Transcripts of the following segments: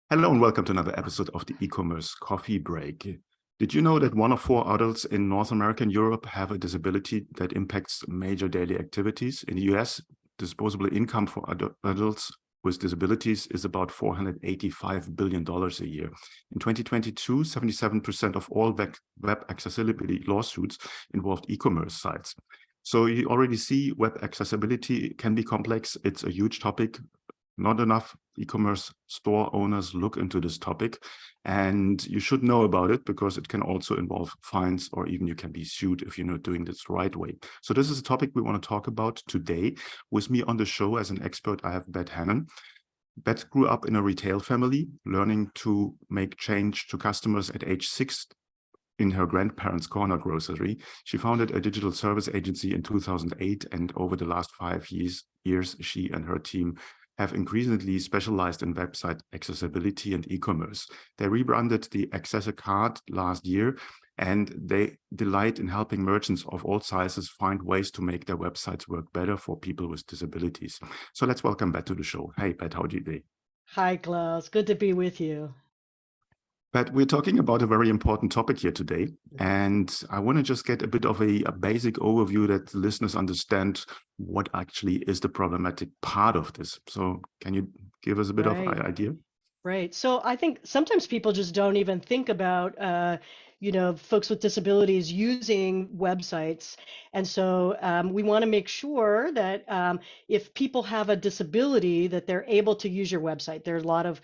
Hello and welcome to another episode of the E-commerce Coffee Break. Did you know that 1 of 4 adults in North America and Europe have a disability that impacts major daily activities? In the US, disposable income for adults with disabilities is about $485 billion a year. In 2022, 77% of all web accessibility lawsuits involved e-commerce sites. So you already see web accessibility can be complex. It's a huge topic. Not enough e-commerce store owners look into this topic, and you should know about it because it can also involve fines, or even you can be sued if you're not doing this the right way. So this is a topic we want to talk about today. With me on the show as an expert, I have Bet Hannon. Bet grew up in a retail family, learning to make change to customers at age 6 in her grandparents' corner grocery. She founded a digital service agency in 2008, and over the last 5 years, she and her team have increasingly specialized in website accessibility and e-commerce. They rebranded the Accessor card last year, and they delight in helping merchants of all sizes find ways to make their websites work better for people with disabilities. So let's welcome Bet to the show. Hey, Bet, how do you do? Hi, Klaus. Good to be with you. But we're talking about a very important topic here today. And I want to just get a bit of a basic overview that the listeners understand what actually is the problematic part of this. So can you give us a bit of Right, idea? right. So I think sometimes people just don't even think about, folks with disabilities using websites. And so we want to make sure that if people have a disability, that they're able to use your website. There are a lot of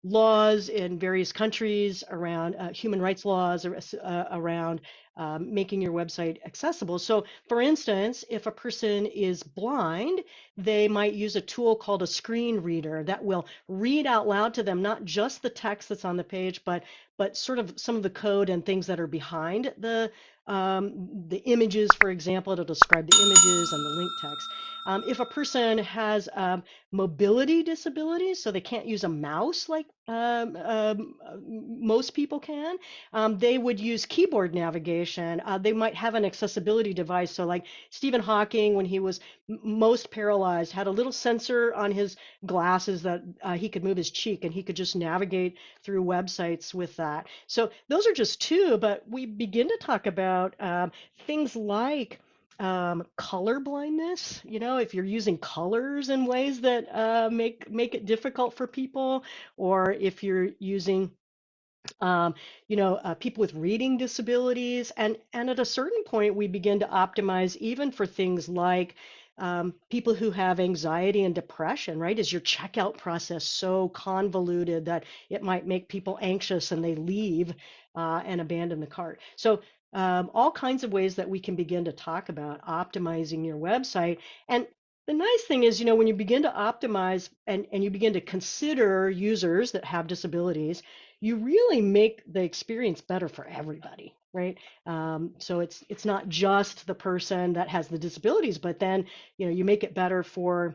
laws in various countries around human rights laws around making your website accessible. So, for instance, if a person is blind, they might use a tool called a screen reader that will read out loud to them not just the text that's on the page, but sort of some of the code and things that are behind the images. For example, it'll describe the images and the link text. If a person has mobility disabilities, so they can't use a mouse like most people can, they would use keyboard navigation. They might have an accessibility device. So, like Stephen Hawking, when he was most paralyzed, had a little sensor on his glasses that he could move his cheek and he could just navigate through websites with that. So, those are just two, but we begin to talk about things like color blindness. If you're using colors in ways that make it difficult for people, or if you're using people with reading disabilities, and at a certain point we begin to optimize even for things like people who have anxiety and depression. Right? Is your checkout process so convoluted that it might make people anxious and they leave and abandon the cart? So all kinds of ways that we can begin to talk about optimizing your website. And the nice thing is, when you begin to optimize and you begin to consider users that have disabilities, you really make the experience better for everybody, right? So it's not just the person that has the disabilities, but then you make it better for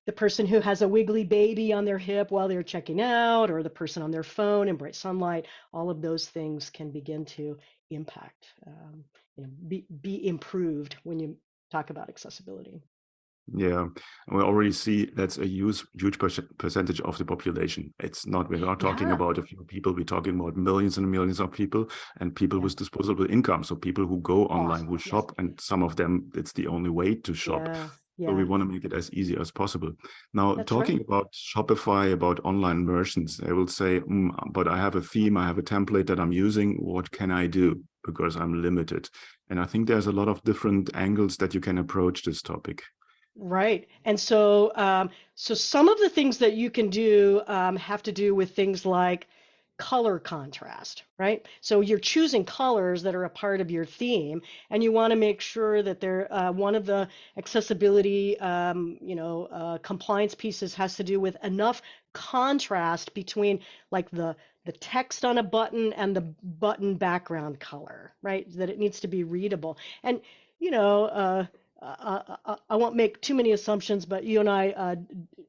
the person who has a wiggly baby on their hip while they're checking out, or the person on their phone in bright sunlight. All of those things can begin to impact, be improved when you talk about accessibility. Yeah, we already see that's a huge percentage of the population. We're not talking Yeah, about a few people, we're talking about millions and millions of people, and people yeah, with disposable income. So people who go online, awesome. who Yes, shop, and some of them, it's the only way to shop. yeah, So we yeah, want to make it as easy as possible. Now, that's talking right. about Shopify, about online merchants, they will say, but I have a theme, I have a template that I'm using. What can I do? Because I'm limited. And I think there's a lot of different angles that you can approach this topic. Right. And so some of the things that you can do have to do with things like color contrast, right? So you're choosing colors that are a part of your theme, and you want to make sure that they're one of the accessibility, compliance pieces has to do with enough contrast between like the text on a button and the button background color, right? That it needs to be readable. And you know, I won't make too many assumptions, but you and I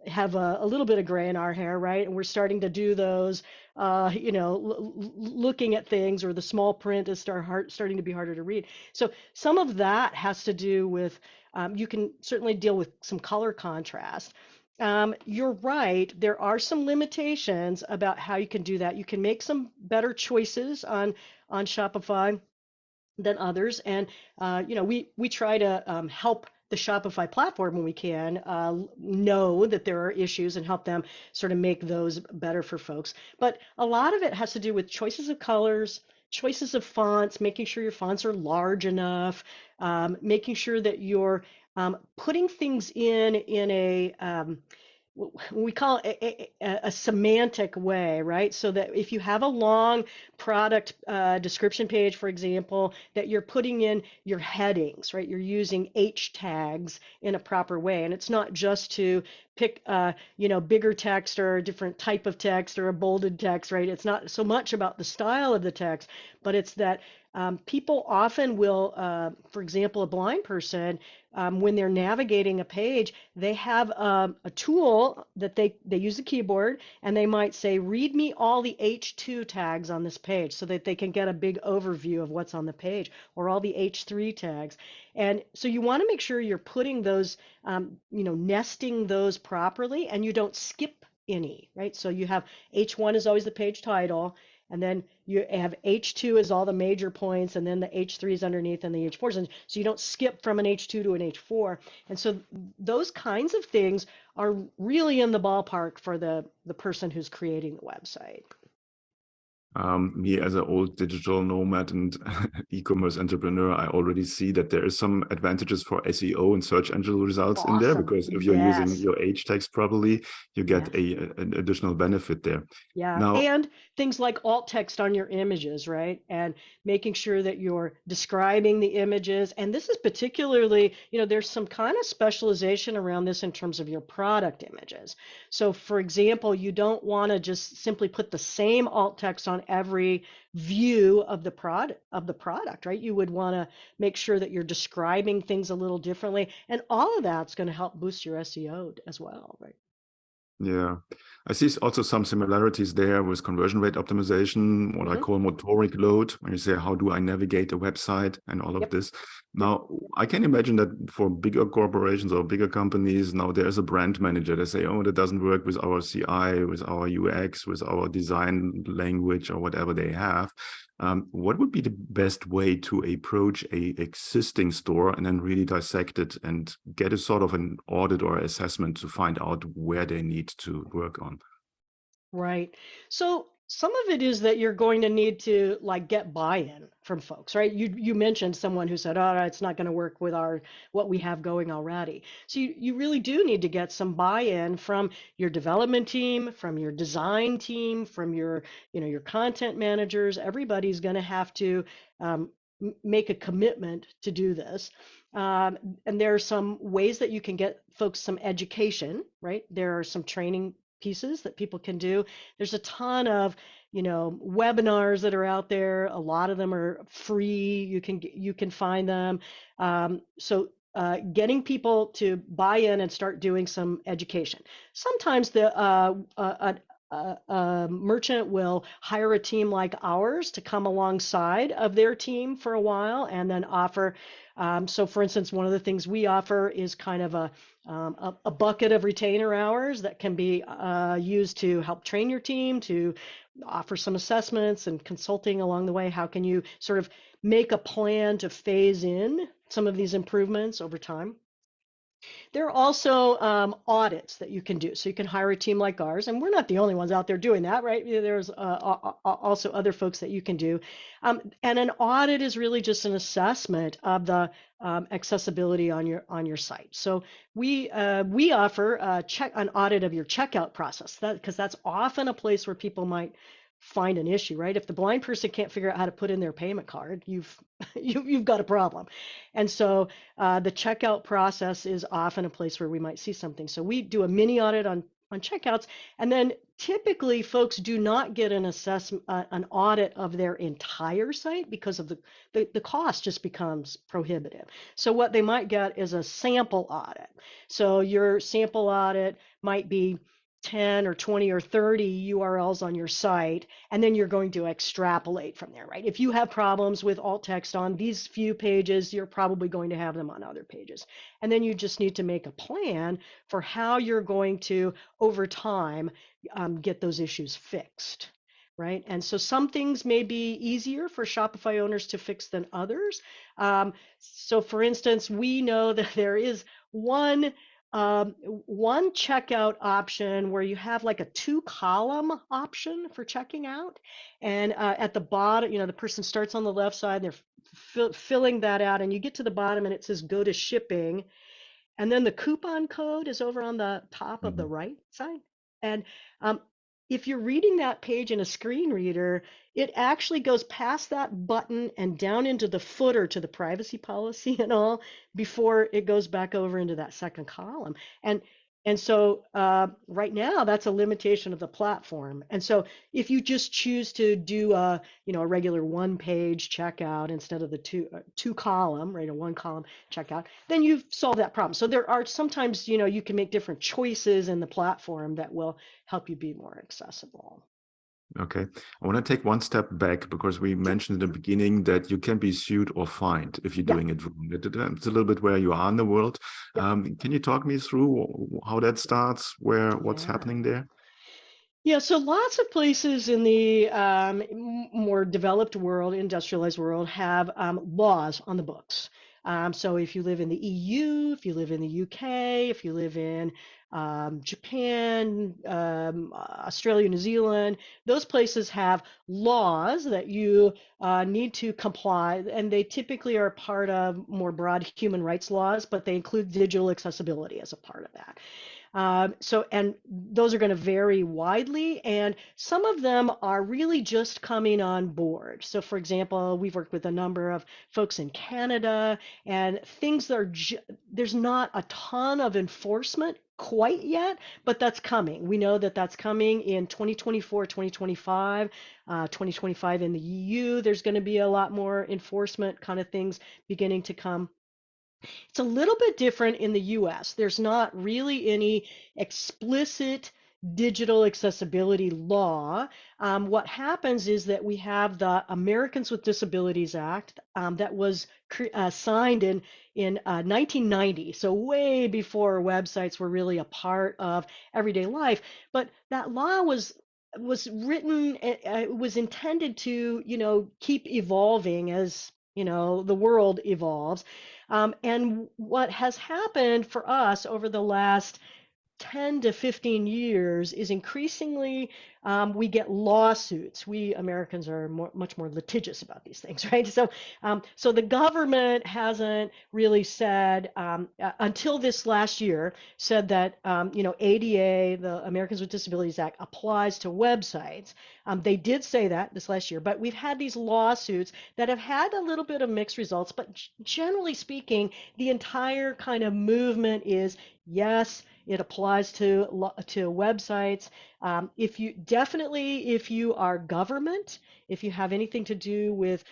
have a little bit of gray in our hair, right? And we're starting to do those, looking at things, or the small print is starting to be harder to read. So some of that has to do with, you can certainly deal with some color contrast. You're right. There are some limitations about how you can do that. You can make some better choices on Shopify than others. And we try to help the Shopify platform when we can know that there are issues and help them sort of make those better for folks. But a lot of it has to do with choices of colors, choices of fonts, making sure your fonts are large enough, making sure that you're putting things in a we call it a semantic way, right? So that if you have a long product description page, for example, that you're putting in your headings, right? You're using H tags in a proper way. And it's not just to pick, bigger text or a different type of text or a bolded text, right? It's not so much about the style of the text, but it's that people often will, for example, a blind person, when they're navigating a page, they have a tool that they use a keyboard, and they might say, read me all the H2 tags on this page so that they can get a big overview of what's on the page, or all the H3 tags. And so you want to make sure you're putting those, nesting those properly, and you don't skip any, right? So you have H1 is always the page title, and then you have H2 is all the major points, and then the H3 is underneath, and the H4s. And so you don't skip from an H2 to an H4. And so those kinds of things are really in the ballpark for the person who's creating the website. Me as an old digital nomad and e-commerce entrepreneur, I already see that there is some advantages for SEO and search engine results in there, Awesome. because if you're using Yes. your H tags properly, you get Yes. an additional benefit there. Yeah, Now, and things like alt text on your images, right? And making sure that you're describing the images. And this is particularly, there's some kind of specialization around this in terms of your product images. So, for example, you don't want to just simply put the same alt text on every view of the product, right? You would want to make sure that you're describing things a little differently, and all of that's going to help boost your SEO as well, right? yeah, I see also some similarities there with conversion rate optimization, what I Mm-hmm. call motoric load, when you say, how do I navigate a website and all of Yep. this. Yep. Now, I can imagine that for bigger corporations or bigger companies, now there's a brand manager. They say, oh, that doesn't work with our CI, with our UX, with our design language, or whatever they have. What would be the best way to approach a existing store and then really dissect it and get a sort of an audit or assessment to find out where they need to work on? Right. So some of it is that you're going to need to like get buy-in from folks, right? You mentioned someone who said, "Oh, it's not going to work with our what we have going already." So you really do need to get some buy-in from your development team, from your design team, from your content managers. Everybody's going to have to make a commitment to do this. And there are some ways that you can get folks some education, right? There are some training pieces that people can do. There's a ton of, webinars that are out there. A lot of them are free. You can find them. So getting people to buy in and start doing some education. Sometimes a merchant will hire a team like ours to come alongside of their team for a while and then offer. So, for instance, one of the things we offer is kind of a bucket of retainer hours that can be used to help train your team, to offer some assessments and consulting along the way. How can you sort of make a plan to phase in some of these improvements over time? There are also audits that you can do. So you can hire a team like ours, and we're not the only ones out there doing that, right? There's also other folks that you can do. And an audit is really just an assessment of the accessibility on your site. So we offer an audit of your checkout process, because that's often a place where people might find an issue, right? If the blind person can't figure out how to put in their payment card, you've got a problem. And so the checkout process is often a place where we might see something. So we do a mini audit on checkouts, and then typically folks do not get an assessment, an audit of their entire site, because of the cost just becomes prohibitive. So what they might get is a sample audit. So your sample audit might be 10 or 20 or 30 URLs on your site, and then you're going to extrapolate from there, right? If you have problems with alt text on these few pages, you're probably going to have them on other pages. And then you just need to make a plan for how you're going to, over time, get those issues fixed. Right. And so some things may be easier for Shopify owners to fix than others. So for instance, we know that there is one checkout option where you have like a 2-column option for checking out. And at the bottom, the person starts on the left side, and they're filling that out, and you get to the bottom and it says go to shipping. And then the coupon code is over on the top of the Mhm. right side. And um, if you're reading that page in a screen reader, it actually goes past that button and down into the footer to the privacy policy and all before it goes back over into that second column. And so right now, that's a limitation of the platform. And so if you just choose to do a regular one-page checkout instead of the two column, right, a one-column checkout, then you've solved that problem. So there are sometimes, you can make different choices in the platform that will help you be more accessible. Okay. I want to take one step back because we Sure. mentioned in the beginning that you can be sued or fined if you're Yeah. doing it wrong. It's a little bit where you are in the world. Yeah. Can you talk me through how that starts, what's Yeah. happening there? Yeah, so lots of places in the more developed world, industrialized world, have laws on the books. So if you live in the EU, if you live in the UK, if you live in Japan, Australia, New Zealand, those places have laws that you need to comply, and they typically are part of more broad human rights laws, but they include digital accessibility as a part of that. And those are going to vary widely, and some of them are really just coming on board. So, for example, we've worked with a number of folks in Canada, and things that are there's not a ton of enforcement quite yet, but that's coming. We know that that's coming in 2024, 2025, 2025 in the EU. There's going to be a lot more enforcement kind of things beginning to come. It's a little bit different in the US. There's not really any explicit digital accessibility law. What happens is that we have the Americans with Disabilities Act that was signed in 1990, so way before websites were really a part of everyday life. But that law was written, it was intended to, keep evolving as, the world evolves. And what has happened for us over the last 10 to 15 years is increasingly we get lawsuits. We Americans are much more litigious about these things, right? So the government hasn't really said until this last year said that ADA, the Americans with Disabilities Act, applies to websites. They did say that this last year, but we've had these lawsuits that have had a little bit of mixed results. But generally speaking, the entire kind of movement is yes, it applies to websites. If you are government, if you have anything to do with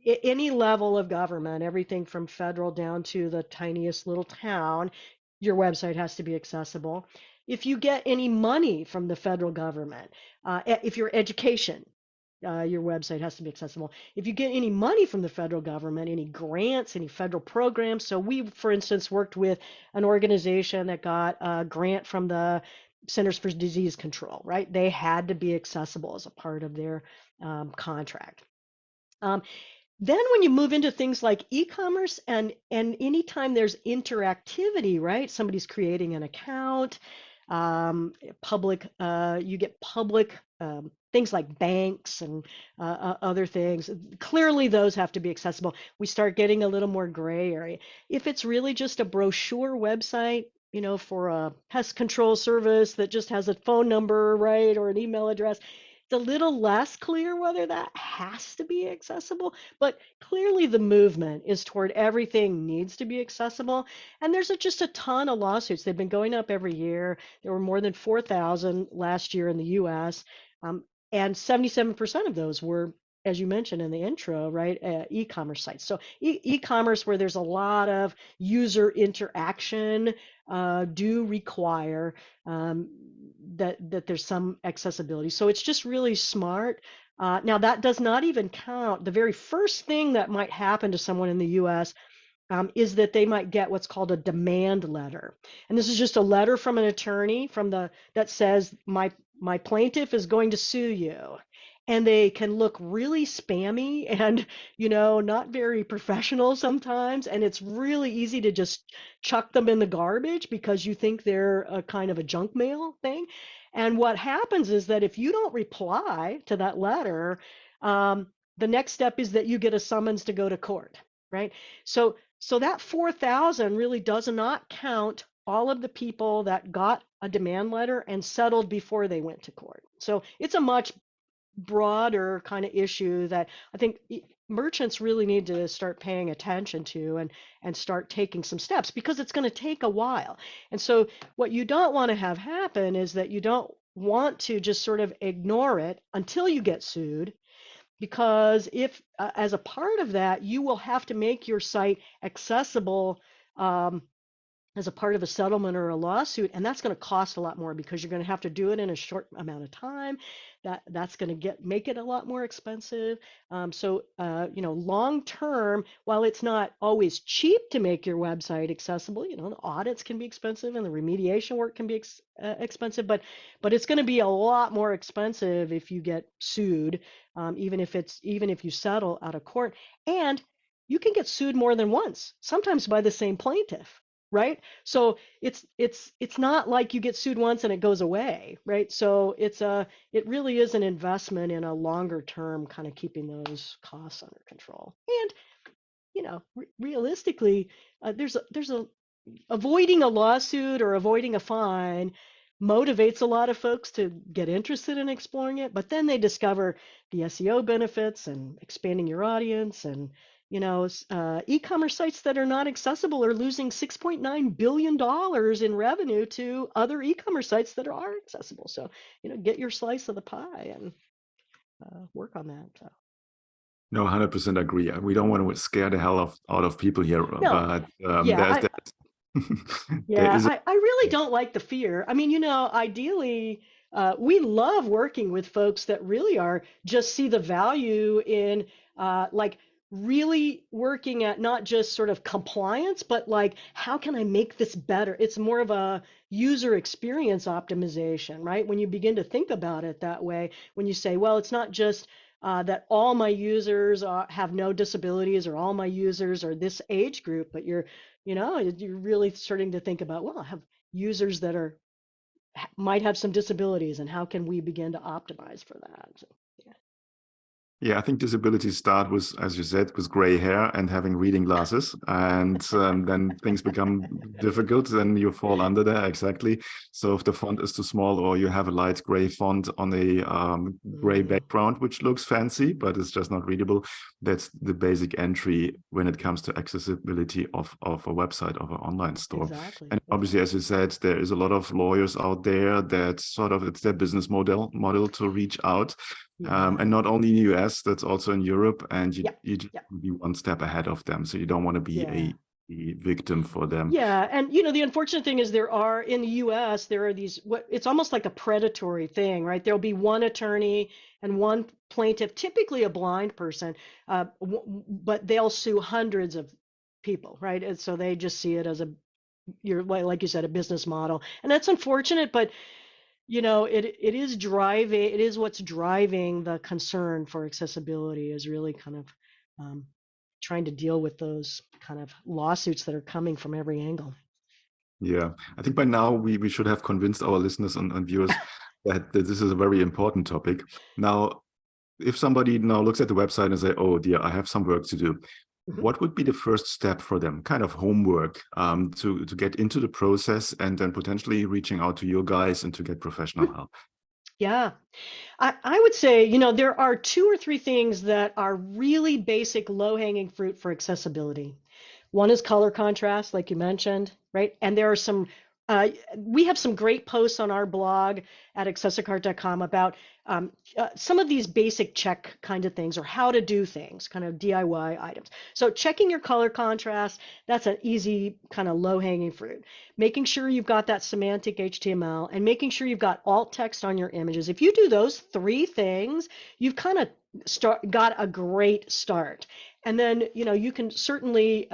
any level of government, everything from federal down to the tiniest little town, your website has to be accessible. If you get any money from the federal government, if your education, your website has to be accessible. If you get any money from the federal government, any grants, any federal programs. So we, for instance, worked with an organization that got a grant from the Centers for Disease Control, right? They had to be accessible as a part of their contract. Um, then when you move into things like e-commerce and anytime there's interactivity, right? Somebody's creating an account, you get public things like banks and other things. Clearly, those have to be accessible. We start getting a little more gray area. If it's really just a brochure website, for a pest control service that just has a phone number, right, or an email address, it's a little less clear whether that has to be accessible, but clearly the movement is toward everything needs to be accessible. And there's just a ton of lawsuits. They've been going up every year. There were more than 4,000 last year in the US, and 77% of those were as you mentioned in the intro, right, e-commerce sites. So e-commerce where there's a lot of user interaction do require that there's some accessibility. So it's just really smart. Now that does not even count the very first thing that might happen to someone in the U.S. Is that they might get what's called a demand letter. And this is just a letter from an attorney that says my plaintiff is going to sue you. And they can look really spammy and, not very professional sometimes. And it's really easy to just chuck them in the garbage because you think they're a kind of a junk mail thing. And what happens is that if you don't reply to that letter, the next step is that you get a summons to go to court, right? So that 4,000 really does not count all of the people that got a demand letter and settled before they went to court. So it's a much broader kind of issue that I think merchants really need to start paying attention to and start taking some steps because it's going to take a while. And so what you don't want to have happen is that you don't want to just sort of ignore it until you get sued, because if as a part of that you will have to make your site accessible as a part of a settlement or a lawsuit, and that's going to cost a lot more because you're going to have to do it in a short amount of time. That's going to make it a lot more expensive. So long term, while it's not always cheap to make your website accessible, the audits can be expensive and the remediation work can be expensive, but it's going to be a lot more expensive if you get sued, even if you settle out of court, and you can get sued more than once, sometimes by the same plaintiff. Right. So it's not like you get sued once and it goes away. Right. So it really is an investment in a longer term kind of keeping those costs under control. And, realistically, there's a avoiding a lawsuit or avoiding a fine motivates a lot of folks to get interested in exploring it, but then they discover the SEO benefits and expanding your audience, and e-commerce sites that are not accessible are losing $6.9 billion in revenue to other e-commerce sites that are accessible. So, get your slice of the pie and work on that. So. No, 100% agree. We don't want to scare the hell out of people here, No, but yeah, there yeah, is a I really don't like the fear. I mean, ideally, we love working with folks that really are just see the value in like really working at not just sort of compliance, but like, how can I make this better? It's more of a user experience optimization, right? When you begin to think about it that way, when you say, well, it's not just that all my users have no disabilities or all my users are this age group, but you're really starting to think about, well, I have users that might have some disabilities, and how can we begin to optimize for that? So, yeah. Yeah, I think disabilities start with, as you said, with gray hair and having reading glasses, and then things become difficult. Then you fall under there, exactly. So if the font is too small, or you have a light gray font on a gray background, which looks fancy but it's just not readable, that's the basic entry when it comes to accessibility of a website, of an online store. Exactly. And obviously, as you said, there is a lot of lawyers out there that sort of it's their business model to reach out. And not only in the US, that's also in Europe, and you just be one step ahead of them. So you don't want to be a victim for them. Yeah, and the unfortunate thing is in the US, there are these, it's almost like a predatory thing, right? There'll be one attorney and one plaintiff, typically a blind person, but they'll sue hundreds of people, right? And so they just see it as like you said, a business model. And that's unfortunate, but it is what's driving the concern for accessibility, is really kind of trying to deal with those kind of lawsuits that are coming from every angle. Yeah, I think by now we should have convinced our listeners and viewers that this is a very important topic. Now, if somebody now looks at the website and say, oh dear, I have some work to do, what would be the first step for them, kind of homework, to get into the process and then potentially reaching out to you guys and to get professional help? Yeah, I would say, there are 2 or 3 things that are really basic low-hanging fruit for accessibility. One is color contrast, like you mentioned, right? And there are some We have some great posts on our blog at accessicart.com about some of these basic check kind of things, or how to do things, kind of DIY items. So checking your color contrast, that's an easy kind of low-hanging fruit. Making sure you've got that semantic HTML, and making sure you've got alt text on your images. If you do those three things, you've kind of got a great start. And then, you can certainly,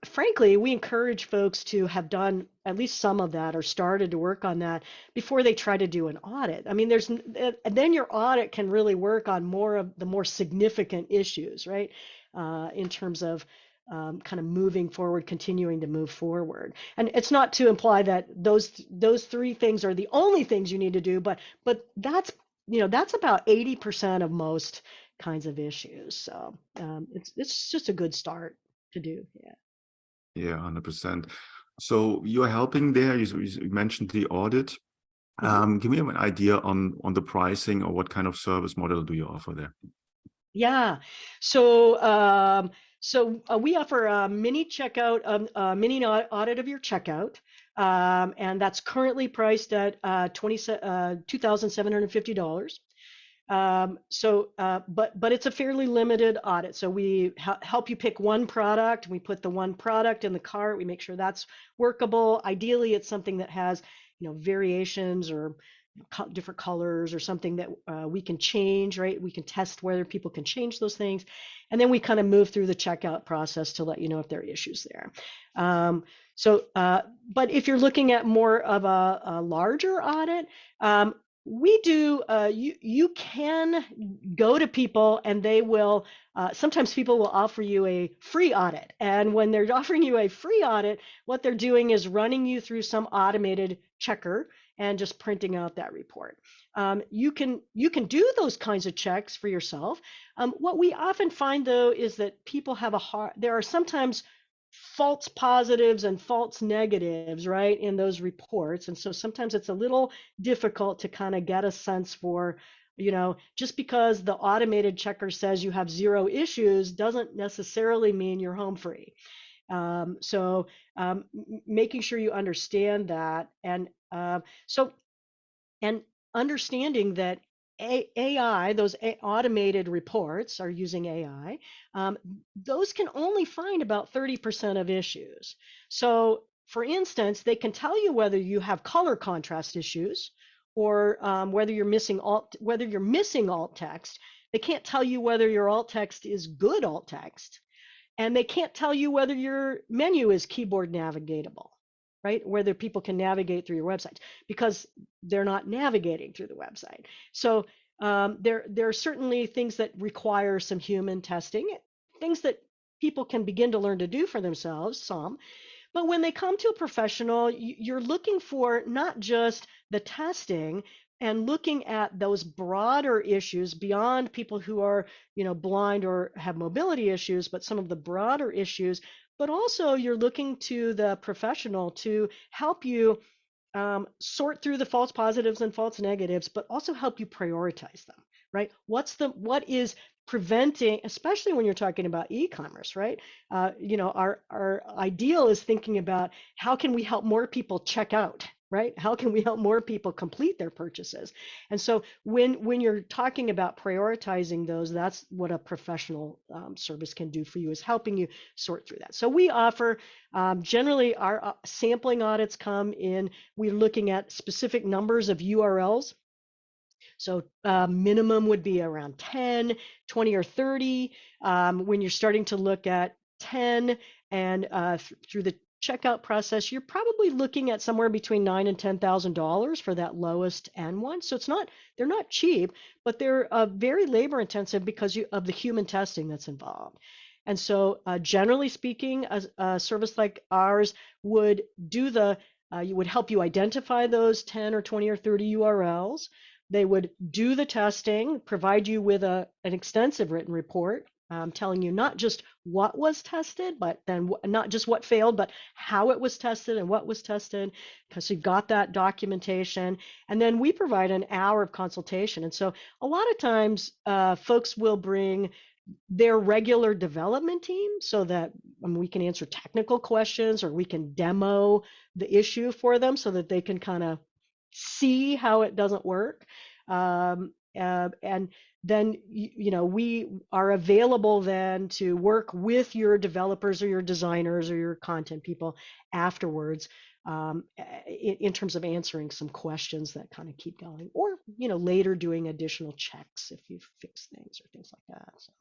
frankly, we encourage folks to have done at least some of that, or started to work on that before they try to do an audit. I mean, then your audit can really work on more of the more significant issues, right? In terms of kind of moving forward, continuing to move forward. And it's not to imply that those three things are the only things you need to do, but that's about 80% of most kinds of issues. So it's just a good start to do. Yeah. Yeah, 100%. So you're helping there. You mentioned the audit. Mhm. Give me an idea on the pricing, or what kind of service model do you offer there? Yeah. So we offer a mini checkout, mini audit of your checkout, and that's currently priced at $2,750. But it's a fairly limited audit. So we help you pick one product. We put the one product in the cart. We make sure that's workable. Ideally, it's something that has, variations, or different colors, or something that we can change, right? We can test whether people can change those things. And then we kind of move through the checkout process to let you know if there are issues there. But if you're looking at more of a larger audit, we do, you can go to people, and they will, sometimes people will offer you a free audit. And when they're offering you a free audit, what they're doing is running you through some automated checker and just printing out that report. You can do those kinds of checks for yourself. What we often find, though, is that people have there are sometimes false positives and false negatives, right, in those reports. And so sometimes it's a little difficult to kind of get a sense for, just because the automated checker says you have 0 issues doesn't necessarily mean you're home free. So making sure you understand that, and and understanding that AI, those automated reports are using AI, those can only find about 30% of issues. So, for instance, they can tell you whether you have color contrast issues, or whether you're missing alt text. They can't tell you whether your alt text is good alt text, and they can't tell you whether your menu is keyboard navigatable, right? Whether people can navigate through your website, because they're not navigating through the website. So there are certainly things that require some human testing, things that people can begin to learn to do for themselves, some. But when they come to a professional, you're looking for not just the testing, and looking at those broader issues beyond people who are, blind or have mobility issues, but some of the broader issues. But also, you're looking to the professional to help you sort through the false positives and false negatives, but also help you prioritize them, right? What is preventing, especially when you're talking about e-commerce, right? Our ideal is thinking about, how can we help more people check out, right? How can we help more people complete their purchases? And so when you're talking about prioritizing those, that's what a professional service can do for you, is helping you sort through that. So we offer, generally, our sampling audits come in, we're looking at specific numbers of URLs. So minimum would be around 10, 20, or 30. When you're starting to look at 10, and through the checkout process, you're probably looking at somewhere between $9,000 and $10,000 for that lowest end one. So they're not cheap, but they're very labor intensive because of the human testing that's involved. And so generally speaking, a service like ours would you would help you identify those 10 or 20 or 30 URLs. They would do the testing, provide you with an extensive written report, telling you not just what was tested, but then not just what failed, but how it was tested and what was tested, because you've got that documentation. And then we provide an hour of consultation. And so a lot of times folks will bring their regular development team so that we can answer technical questions, or we can demo the issue for them so that they can kind of see how it doesn't work. And then, we are available then to work with your developers or your designers or your content people afterwards, in terms of answering some questions that kind of keep going, or, later doing additional checks if you fix things or things like that. So.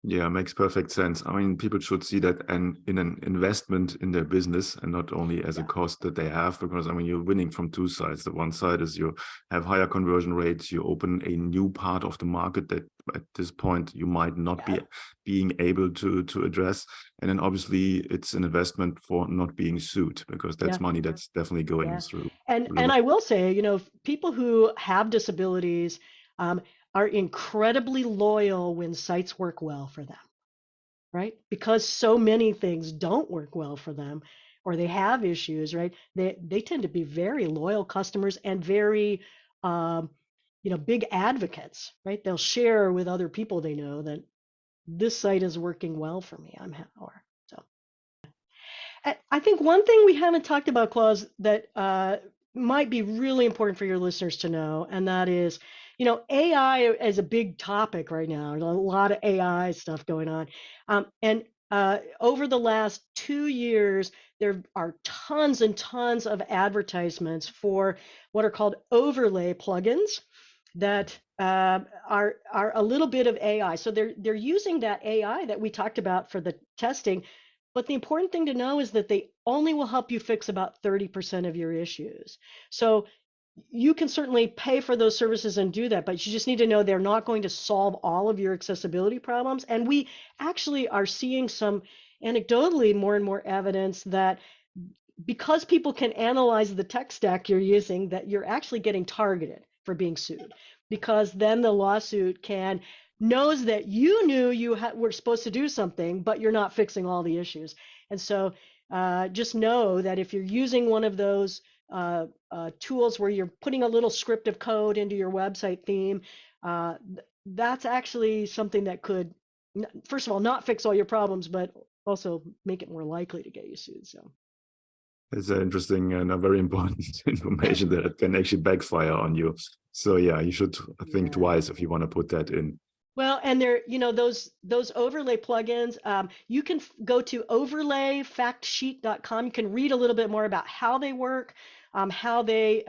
Yeah, makes perfect sense. I mean, people should see that and in an investment in their business, and not only as a cost that they have, because I mean, you're winning from two sides. The one side is you have higher conversion rates, you open a new part of the market that at this point you might not be being able to address. And then obviously it's an investment for not being sued, because that's money that's definitely going through. And I will say, people who have disabilities, are incredibly loyal when sites work well for them, right? Because so many things don't work well for them, or they have issues, right? They tend to be very loyal customers and very, big advocates, right? They'll share with other people they know that this site is working well for me. So. I think one thing we haven't talked about, Claus, that might be really important for your listeners to know, and that is, AI is a big topic right now. There's a lot of AI stuff going on. And over the last 2 years, there are tons and tons of advertisements for what are called overlay plugins that are a little bit of AI. So they're using that AI that we talked about for the testing. But the important thing to know is that they only will help you fix about 30% of your issues. So you can certainly pay for those services and do that, but you just need to know they're not going to solve all of your accessibility problems. And we actually are seeing some, anecdotally, more and more evidence that because people can analyze the tech stack you're using, that you're actually getting targeted for being sued, because then the lawsuit knows that you knew you were supposed to do something, but you're not fixing all the issues. And so just know that if you're using one of those tools where you're putting a little script of code into your website theme, that's actually something that could, first of all, not fix all your problems, but also make it more likely to get you sued. So. It's interesting and a very important information that it can actually backfire on you. So yeah, you should think twice if you want to put that in. Well, and there, those overlay plugins, you can go to overlayfactsheet.com. You can read a little bit more about how they work, how they,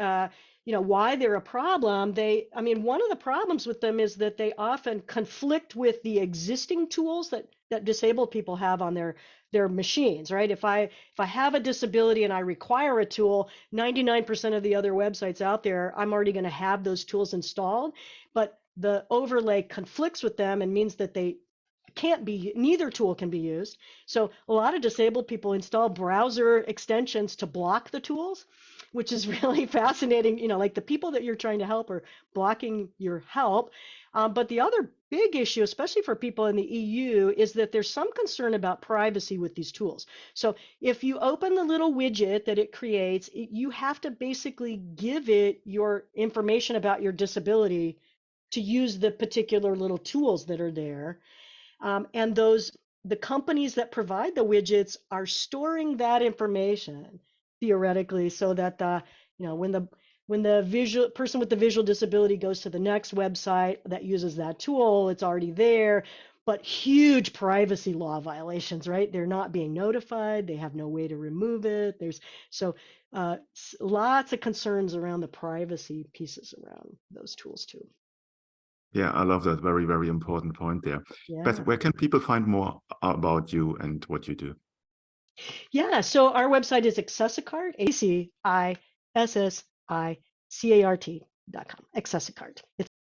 why they're a problem. One of the problems with them is that they often conflict with the existing tools that disabled people have on their machines, right? If I have a disability and I require a tool, 99% of the other websites out there, I'm already going to have those tools installed, but the overlay conflicts with them and means that neither tool can be used. So a lot of disabled people install browser extensions to block the tools, which is really fascinating. Like the people that you're trying to help are blocking your help. But the other big issue, especially for people in the EU, is that there's some concern about privacy with these tools. So if you open the little widget that it creates, you have to basically give it your information about your disability to use the particular little tools that are there. And the companies that provide the widgets are storing that information theoretically, so that when the person with the visual disability goes to the next website that uses that tool, it's already there. But huge privacy law violations, right? They're not being notified. They have no way to remove it. There's lots of concerns around the privacy pieces around those tools too. Yeah, I love that. Very, very important point there. Yeah. Beth, where can people find more about you and what you do? Yeah, so our website is Accessicart, ACISSICART.com. Accessicart.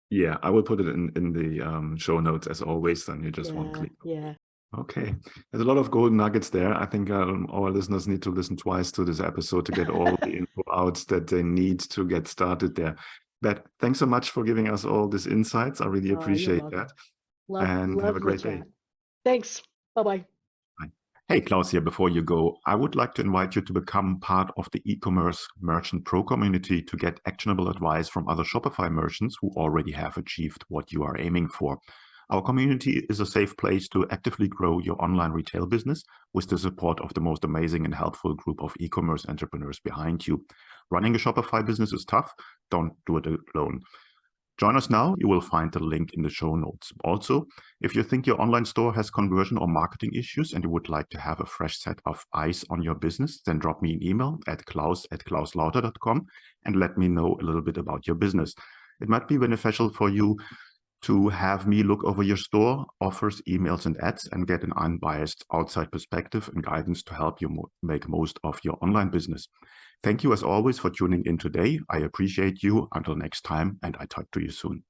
Yeah, I will put it in the show notes as always. Then you just one click. Yeah. Okay, there's a lot of golden nuggets there. I think our listeners need to listen twice to this episode to get all the info out that they need to get started there. But thanks so much for giving us all these insights. I really appreciate that. And have a great day. Thanks. Bye-bye. Bye. Hey, Klaus here. Before you go, I would like to invite you to become part of the e-commerce merchant pro community to get actionable advice from other Shopify merchants who already have achieved what you are aiming for. Our community is a safe place to actively grow your online retail business with the support of the most amazing and helpful group of e-commerce entrepreneurs behind you. Running a Shopify business is tough. Don't do it alone. Join us now. You will find the link in the show notes. Also, if you think your online store has conversion or marketing issues and you would like to have a fresh set of eyes on your business, then drop me an email at klaus@klauslauter.com and let me know a little bit about your business. It might be beneficial for you to have me look over your store, offers, emails, and ads, and get an unbiased outside perspective and guidance to help you make most of your online business. Thank you as always for tuning in today. I appreciate you. Until next time, and I talk to you soon.